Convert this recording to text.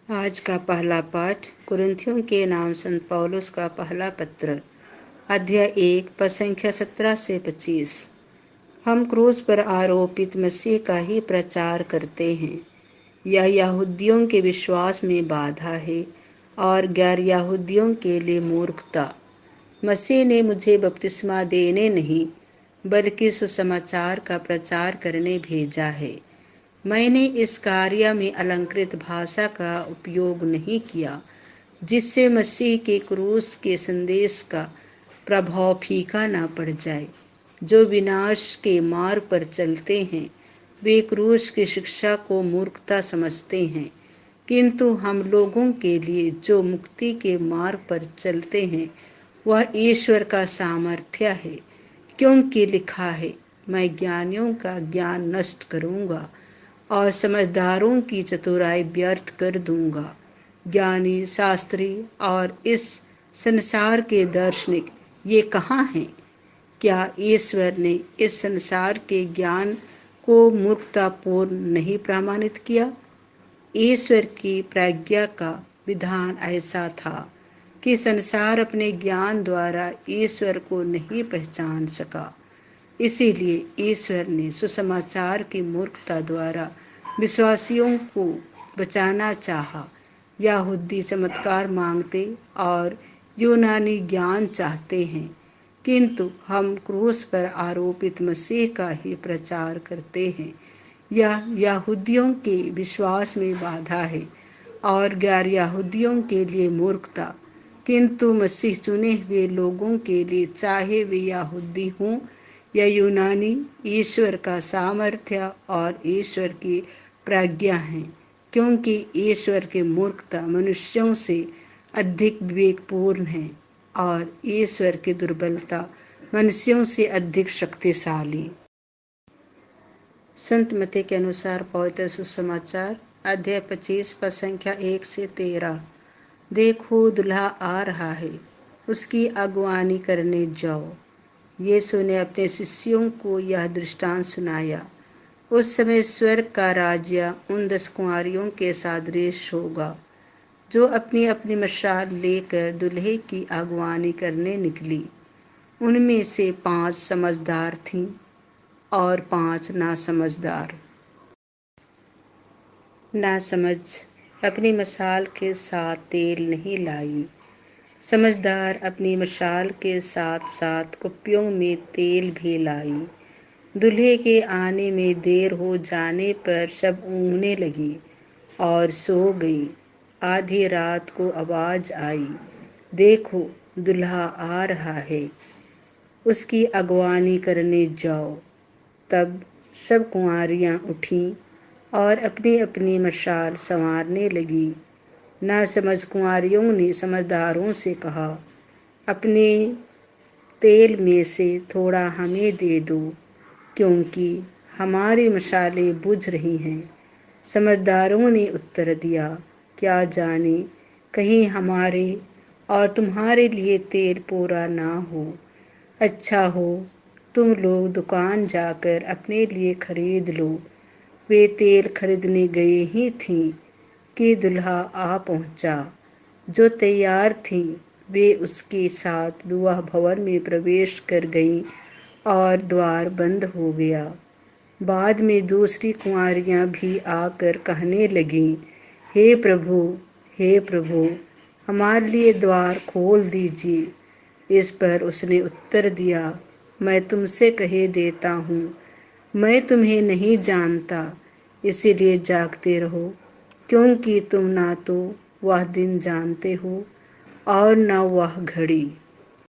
आज का पहला पाठ कुरिन्थियों के नाम संत पौलुस का पहला पत्र, अध्याय 1 पद संख्या 17 से 25। हम क्रूस पर आरोपित मसीह का ही प्रचार करते हैं। यह यहूदियों के विश्वास में बाधा है और गैर यहूदियों के लिए मूर्खता। मसीह ने मुझे बपतिस्मा देने नहीं बल्कि सुसमाचार का प्रचार करने भेजा है। मैंने इस कार्य में अलंकृत भाषा का उपयोग नहीं किया, जिससे मसीह के क्रूस के संदेश का प्रभाव फीका ना पड़ जाए। जो विनाश के मार्ग पर चलते हैं वे क्रूस की शिक्षा को मूर्खता समझते हैं, किंतु हम लोगों के लिए जो मुक्ति के मार्ग पर चलते हैं वह ईश्वर का सामर्थ्य है। क्योंकि लिखा है, मैं ज्ञानियों का ज्ञान नष्ट करूंगा और समझदारों की चतुराई व्यर्थ कर दूंगा। ज्ञानी, शास्त्री और इस संसार के दार्शनिक ये कहाँ हैं? क्या ईश्वर ने इस संसार के ज्ञान को मूर्खतापूर्ण नहीं प्रमाणित किया? ईश्वर की प्रज्ञा का विधान ऐसा था कि संसार अपने ज्ञान द्वारा ईश्वर को नहीं पहचान सका। इसीलिए ईश्वर ने सुसमाचार की मूर्खता द्वारा विश्वासियों को बचाना चाहा। यहूदी चमत्कार मांगते और यूनानी ज्ञान चाहते हैं, किंतु हम क्रूस पर आरोपित मसीह का ही प्रचार करते हैं। यह यहूदियों के विश्वास में बाधा है और गैर यहूदियों के लिए मूर्खता, किंतु मसीह चुने हुए लोगों के लिए, चाहे वे यहूदी हों या यूनानी, ईश्वर का सामर्थ्य और ईश्वर की प्रज्ञा है। क्योंकि ईश्वर की मूर्खता मनुष्यों से अधिक विवेकपूर्ण है और ईश्वर की दुर्बलता मनुष्यों से अधिक शक्तिशाली। संत मत्ती के अनुसार पवित्र सुसमाचार, अध्याय 25 पद संख्या 1 से 13। देखो, दुल्हा आ रहा है, उसकी अगुवानी करने जाओ। यीशु ने अपने शिष्यों को यह दृष्टांत सुनाया। उस समय स्वर्ग का राज्य उन 10 कुंवारियों के सदृश होगा जो अपनी अपनी मशाल लेकर दूल्हे की अगुवानी करने निकली। उनमें से 5 समझदार थीं और 5 नासमझदार। नासमझ अपनी मशाल के साथ तेल नहीं लाई। समझदार अपनी मशाल के साथ साथ कुप्पियों में तेल भी लाई। दूल्हे के आने में देर हो जाने पर सब ऊँघने लगी और सो गई। आधी रात को आवाज़ आई, देखो, दूल्हा आ रहा है, उसकी अगवानी करने जाओ। तब सब कुंवारियाँ उठीं और अपनी अपनी मशाल संवारने लगी। नासमझ कुंवारियों ने समझदारों से कहा, अपने तेल में से थोड़ा हमें दे दो, क्योंकि हमारी मशालें बुझ रही हैं। समझदारों ने उत्तर दिया, क्या जाने कहीं हमारे और तुम्हारे लिए तेल पूरा ना हो। अच्छा हो तुम लोग दुकान जाकर अपने लिए खरीद लो। वे तेल खरीदने गए ही थीं कि दूल्हा आ पहुंचा। जो तैयार थीं वे उसके साथ विवाह भवन में प्रवेश कर गईं और द्वार बंद हो गया। बाद में दूसरी कुंवारियाँ भी आकर कहने लगीं, हे प्रभु, हे प्रभु, हमारे लिए द्वार खोल दीजिए। इस पर उसने उत्तर दिया, मैं तुमसे कहे देता हूँ, मैं तुम्हें नहीं जानता। इसीलिए जागते रहो, क्योंकि तुम ना तो वह दिन जानते हो और न वह घड़ी।